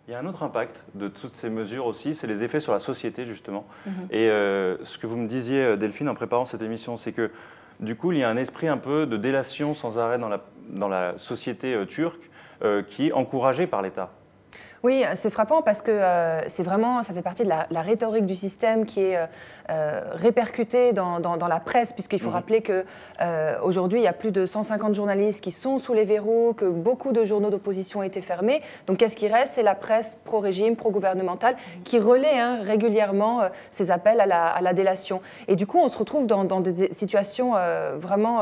Il y a un autre impact de toutes ces mesures aussi, c'est les effets sur la société justement. Et ce que vous me disiez, Delphine, en préparant cette émission, c'est que du coup, il y a un esprit un peu de délation sans arrêt dans la société turque qui est encouragé par l'État. Oui, c'est frappant parce que c'est vraiment, ça fait partie de la rhétorique du système qui est répercutée dans la presse, puisqu'il faut rappeler qu'aujourd'hui, il y a plus de 150 journalistes qui sont sous les verrous, que beaucoup de journaux d'opposition ont été fermés. Donc, qu'est-ce qui reste? C'est la presse pro-régime, pro-gouvernementale, qui relaie régulièrement ces appels à la délation. Et du coup, on se retrouve dans des situations vraiment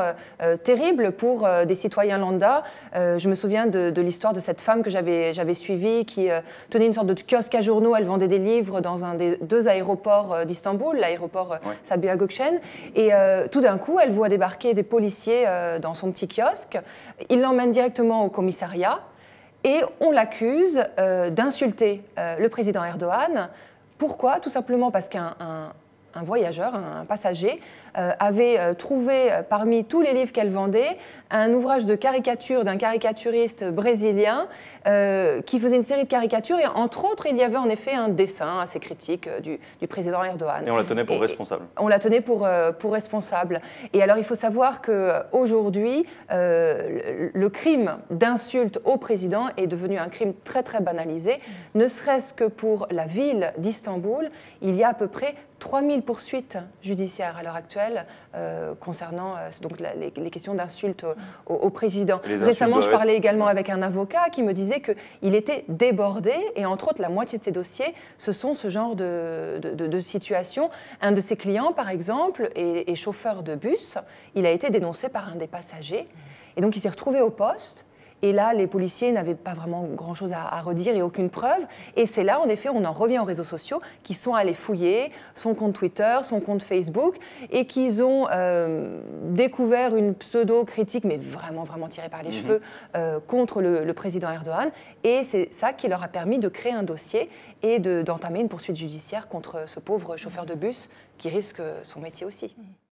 terribles pour des citoyens lambda. Je me souviens de l'histoire de cette femme que j'avais suivie, qui tenait une sorte de kiosque à journaux. Elle vendait des livres dans un des 2 aéroports d'Istanbul, l'aéroport Sabiha Gökçen. Et tout d'un coup, elle voit débarquer des policiers dans son petit kiosque. Ils l'emmènent directement au commissariat et on l'accuse d'insulter le président Erdogan. Pourquoi? Tout simplement parce qu'un voyageur, un passager, avait trouvé parmi tous les livres qu'elle vendait un ouvrage de caricature d'un caricaturiste brésilien qui faisait une série de caricatures et entre autres il y avait en effet un dessin assez critique du président Erdogan. Et on la tenait pour responsable. On la tenait pour responsable. Et alors il faut savoir qu'aujourd'hui le crime d'insulte au président est devenu un crime très très banalisé, ne serait-ce que pour la ville d'Istanbul, il y a à peu près 3000 poursuites judiciaires à l'heure actuelle concernant donc les questions d'insultes au président. Récemment, je parlais également avec un avocat qui me disait qu'il était débordé et entre autres, la moitié de ses dossiers, ce sont ce genre de situations. Un de ses clients, par exemple, est chauffeur de bus. Il a été dénoncé par un des passagers et donc il s'est retrouvé au poste. Et là, les policiers n'avaient pas vraiment grand-chose à redire et aucune preuve. Et c'est là, en effet, on en revient aux réseaux sociaux qui sont allés fouiller son compte Twitter, son compte Facebook et qu'ils ont découvert une pseudo-critique, mais vraiment, vraiment tirée par les cheveux, contre le président Erdogan. Et c'est ça qui leur a permis de créer un dossier et d'entamer une poursuite judiciaire contre ce pauvre chauffeur de bus qui risque son métier aussi.